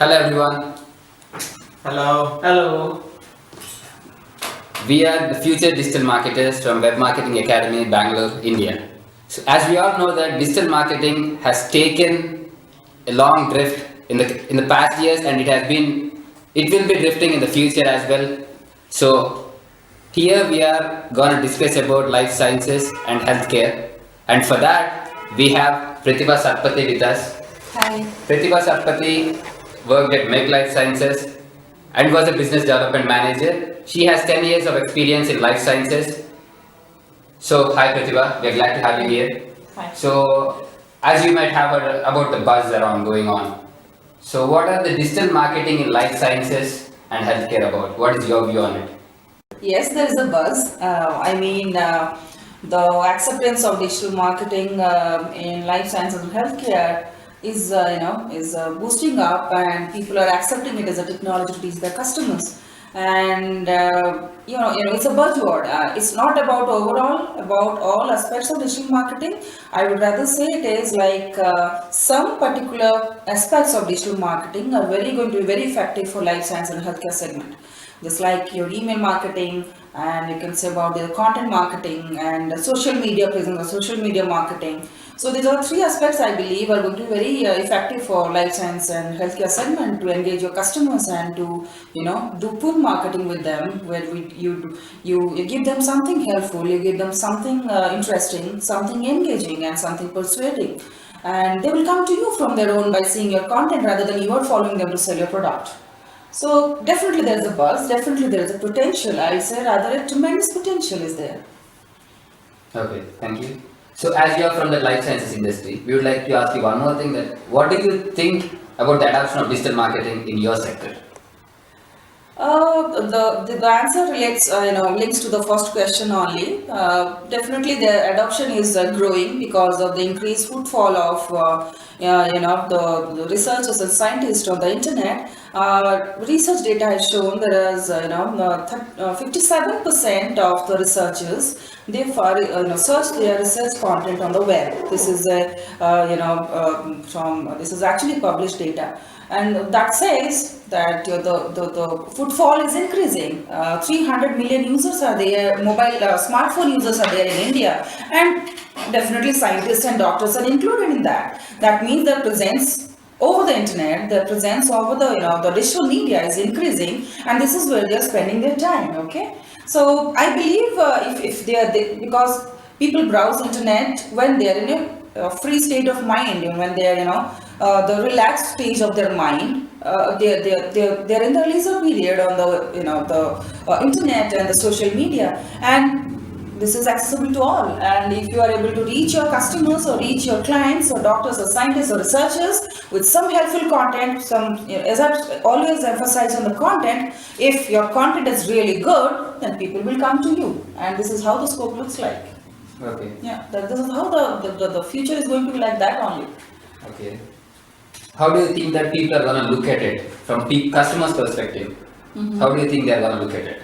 Hello everyone. Hello. Hello. We are the future digital marketers from Web Marketing Academy, Bangalore, India. So as we all know that digital marketing has taken a long drift in the past years, and it will be drifting in the future as well. So here we are going to discuss about life sciences and healthcare, and for that we have Pratibha Satpathy with us. Hi. Pratibha Satpathy worked at Meg Life Sciences and was a business development manager. She has 10 years of experience in life sciences. So, hi Pratibha, we are glad to have you here. Hi. So, as you might have heard about the buzz around going on. So, what are the digital marketing in life sciences and healthcare about? What is your view on it? Yes, there is a buzz. The acceptance of digital marketing in life sciences and healthcare is boosting up, and people are accepting it as a technology to reach their customers. And it's a buzzword. It's not about overall about all aspects of digital marketing. I would rather say it is like some particular aspects of digital marketing are very going to be very effective for life science and healthcare segment, just like your email marketing, and you can say about the content marketing and the social media presence or social media marketing. So these are three aspects I believe are going to be very effective for life science and healthcare segment to engage your customers and to do pull marketing with them, where you give them something helpful, you give them something interesting, something engaging, and something persuading, and they will come to you from their own by seeing your content rather than you are following them to sell your product. So definitely there is a buzz, definitely there is a potential. I would say rather a tremendous potential is there. Okay, thank you. So, as you are from the life sciences industry, we would like to ask you one more thing, that what do you think about the adoption of digital marketing in your sector? The answer relates, links to the first question only. Definitely, the adoption is growing because of the increased footfall of, the researchers and scientists on the internet. Research data has shown there is, 57% of the researchers search their research content on the web. This is this is actually published data, and that says that the footfall is increasing. 300 million users are there, mobile smartphone users are there in India, and definitely scientists and doctors are included in that. That means their presence over the internet, their presence over the digital media is increasing, and this is where they are spending their time. Okay, so I believe if because people browse internet when they are in a free state of mind, and when they are the relaxed stage of their mind. They're in the leisure period on the internet and the social media, and this is accessible to all. And if you are able to reach your customers or reach your clients or doctors or scientists or researchers with some helpful content, as I always emphasize on the content, if your content is really good, then people will come to you, and this is how the scope looks like. Okay. Yeah, this is how the future is going to be like that only. Okay. How do you think that people are going to look at it from customers' perspective? How do you think they are going to look at it?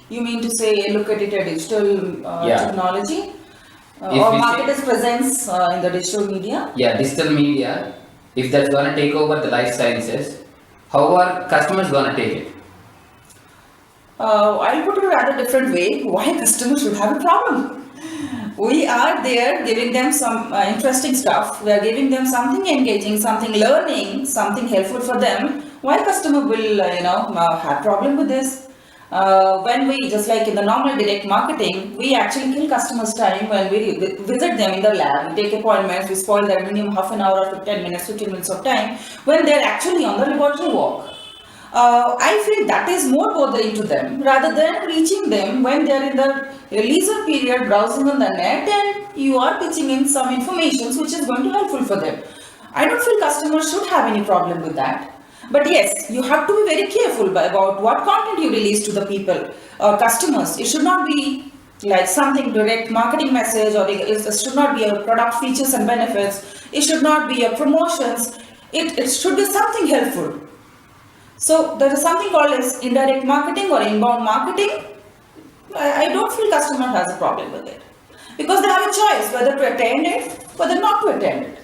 You mean to say look at it at digital Yeah. technology If or we say- marketers' presence in the digital media? Yeah, digital media, if that's going to take over the life sciences, how are customers going to take it? I'll put it a rather different way. Why customers should have a problem? We are there giving them some interesting stuff. We are giving them something engaging, something learning, something helpful for them. Why customer will have problem with this? When we, just like in the normal direct marketing, we actually kill customers' time when we visit them in the lab. We take appointments, we spoil their minimum half an hour or 10 minutes, 15 minutes of time when they're actually on the laboratory walk. I feel that is more bothering to them rather than reaching them when they are in the leisure period browsing on the net, and you are pitching in some information which is going to be helpful for them. I don't feel customers should have any problem with that. But yes, you have to be very careful about what content you release to the people or customers. It should not be like something direct marketing message, or it should not be a product features and benefits. It should not be a promotions. It should be something helpful. So there is something called as indirect marketing or inbound marketing. I don't feel customer has a problem with it, because they have a choice whether to attend it, whether not to attend it.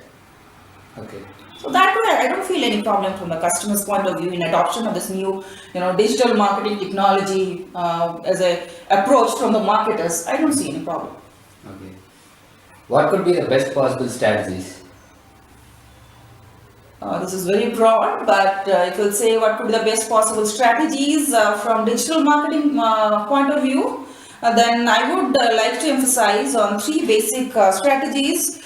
Okay. So that way, I don't feel any problem from the customer's point of view in adoption of this new, digital marketing technology as a approach from the marketers. I don't see any problem. Okay. What could be the best possible strategies? This is very broad, but if you'll say what could be the best possible strategies from digital marketing point of view, then I would like to emphasize on three basic strategies.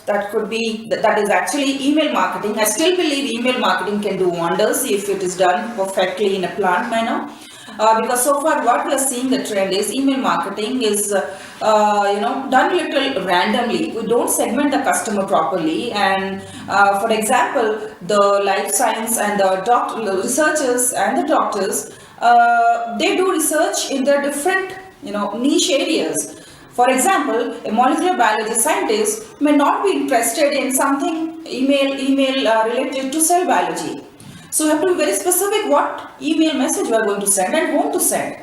That is actually email marketing. I still believe email marketing can do wonders if it is done perfectly in a planned manner. Because so far what we are seeing the trend is email marketing is done little randomly. We don't segment the customer properly, and for example the life science and the researchers and the doctors, they do research in their different niche areas. For example, a molecular biology scientist may not be interested in something email related to cell biology. So you have to be very specific what email message you are going to send and whom to send.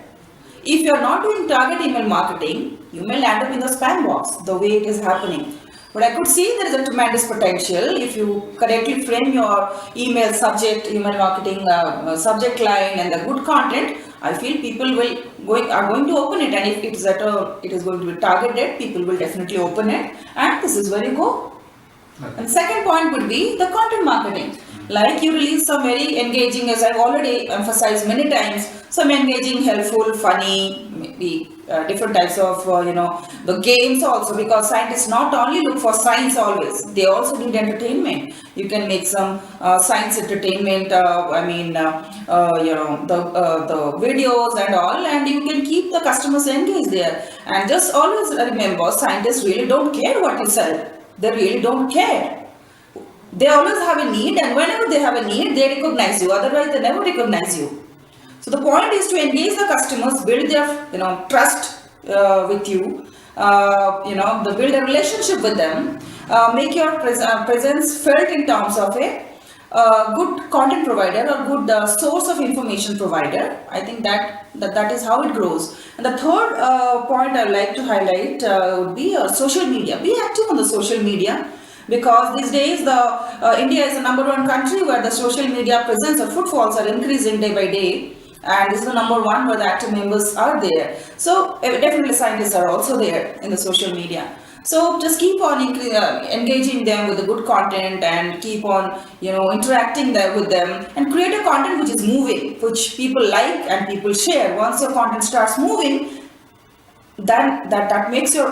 If you are not doing target email marketing, you may land up in the spam box the way it is happening. But I could see there is a tremendous potential if you correctly frame your email marketing subject line and the good content. I feel people are going to open it, and if it is going to be targeted, people will definitely open it, and this is where you go. Okay. And second point would be the content marketing. Like you release some very engaging, as I've already emphasized many times, some engaging, helpful, funny, maybe different types of, the games also, because scientists not only look for science always, they also need entertainment. You can make some science entertainment, the videos and all, and you can keep the customers engaged there. And just always remember, scientists really don't care what you sell. They really don't care. They always have a need, and whenever they have a need, they recognize you. Otherwise, they never recognize you. So the point is to engage the customers, build their trust with you, build a relationship with them, make your presence felt in terms of a good content provider or good source of information provider. I think that is how it grows. And the third point I would like to highlight would be social media. Be active on the social media. Because these days India is the #1 country where the social media presence or footfalls are increasing day by day, and this is the #1 where the active members are there. So definitely scientists are also there in the social media. So just keep on engaging them with the good content, and keep on interacting with them, and create a content which is moving, which people like and people share. Once your content starts moving, then that makes your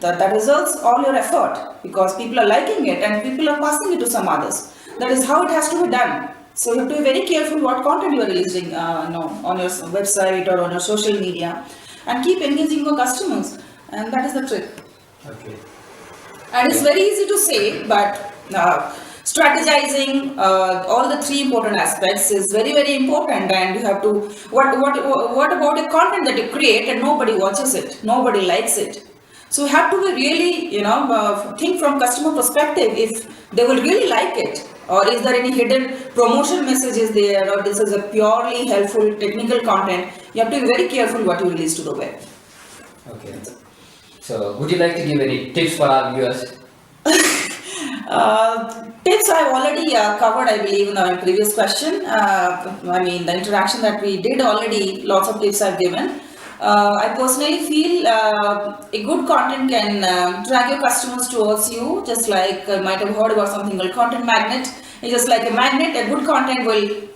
that results all your effort, because people are liking it and people are passing it to some others. That is how it has to be done. So you have to be very careful what content you are releasing on your website or on your social media, and keep engaging your customers, and that is the trick. Okay. And it's very easy to say, but strategizing all the three important aspects is very, very important. And you have to, what about a content that you create and nobody watches it, nobody likes it? So you have to be really, think from customer perspective, if they will really like it, or is there any hidden promotion messages there, or this is a purely helpful technical content. You have to be very careful what you release to the web. Okay. So would you like to give any tips for our viewers? Tips I've already covered, I believe, in my previous question. The interaction that we did already, lots of tips I've given. I personally feel a good content can drag your customers towards you, just like you might have heard about something called content magnet. It's just like a magnet. A good content will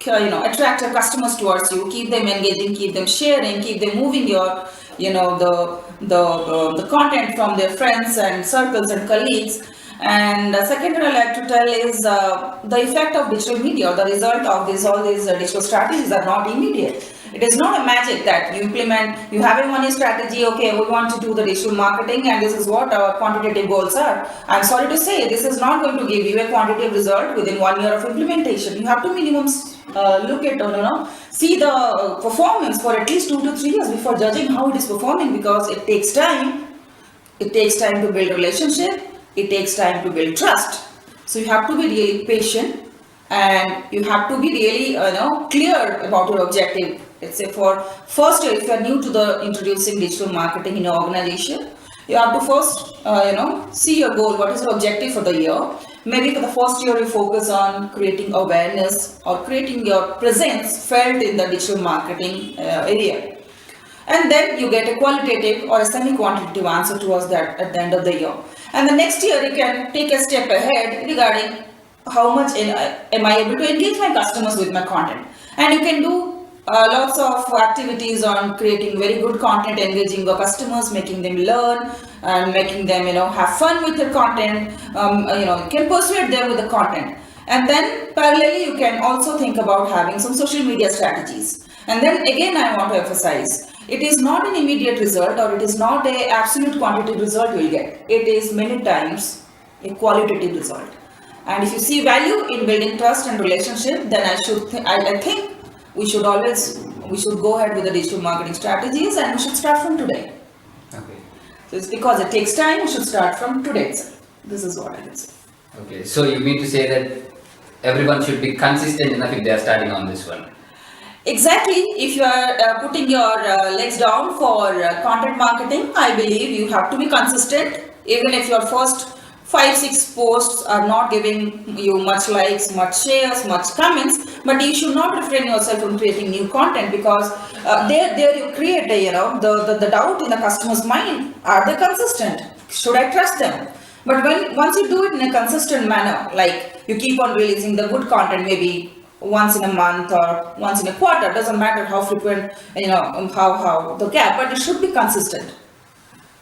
attract your customers towards you, keep them engaging, keep them sharing, keep them moving your the content from their friends and circles and colleagues. And second thing I like to tell is the effect of digital media, or the result of all these digital strategies are not immediate. It is not a magic that you implement, you have a 1 year strategy, okay, we want to do the digital marketing and this is what our quantitative goals are. I'm sorry to say, this is not going to give you a quantitative result within 1 year of implementation. You have to minimum look at, see the performance for at least 2 to 3 years before judging how it is performing, because it takes time. It takes time to build relationship. It takes time to build trust. So you have to be really patient, and you have to be really clear about your objective. Let's say for first year, if you are new to the introducing digital marketing in your organization, you have to first see your goal, what is your objective for the year, Maybe for the first year you focus on creating awareness or creating your presence felt in the digital marketing area. And then you get a qualitative or a semi-quantitative answer towards that at the end of the year. And the next year you can take a step ahead regarding how much am I able to engage my customers with my content. And you can do lots of activities on creating very good content, engaging your customers, making them learn and making them have fun with your content. You can persuade them with the content. And then parallelly you can also think about having some social media strategies. And then again I want to emphasize, it is not an immediate result or it is not an absolute quantitative result you will get. It is many times a qualitative result. And if you see value in building trust and relationship, then I think we should go ahead with the digital marketing strategies, and we should start from today. Okay. So it's because it takes time, we should start from today itself. This is what I can say. Okay. So you mean to say that everyone should be consistent enough if they are starting on this one? Exactly. If you are putting your legs down for content marketing, I believe you have to be consistent. Even if your first 5-6 posts are not giving you much likes, much shares, much comments, but you should not refrain yourself from creating new content, because there you create the doubt in the customer's mind. Are they consistent? Should I trust them? But once you do it in a consistent manner, like you keep on releasing the good content, maybe once in a month or once in a quarter, doesn't matter how frequent, how the gap, but it should be consistent.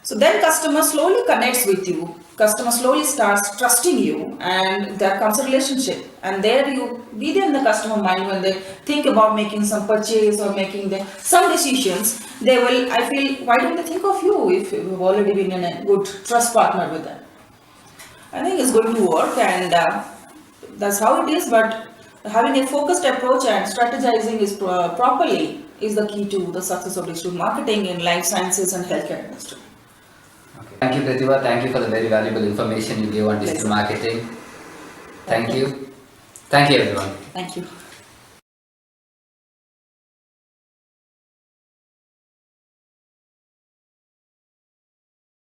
So then customer slowly connects with you, customer slowly starts trusting you, and there comes a relationship. And there you be there in the customer mind when they think about making some purchase or making some decisions, they will, I feel, why don't they think of you if you've already been in a good trust partner with them? I think it's going to work, and that's how it is. But having a focused approach and strategizing is properly is the key to the success of digital marketing in life sciences and healthcare industry. Okay. Thank you, Pratibha. Thank you for the very valuable information you gave on digital marketing. Thank you. Thank you, everyone. Thank you.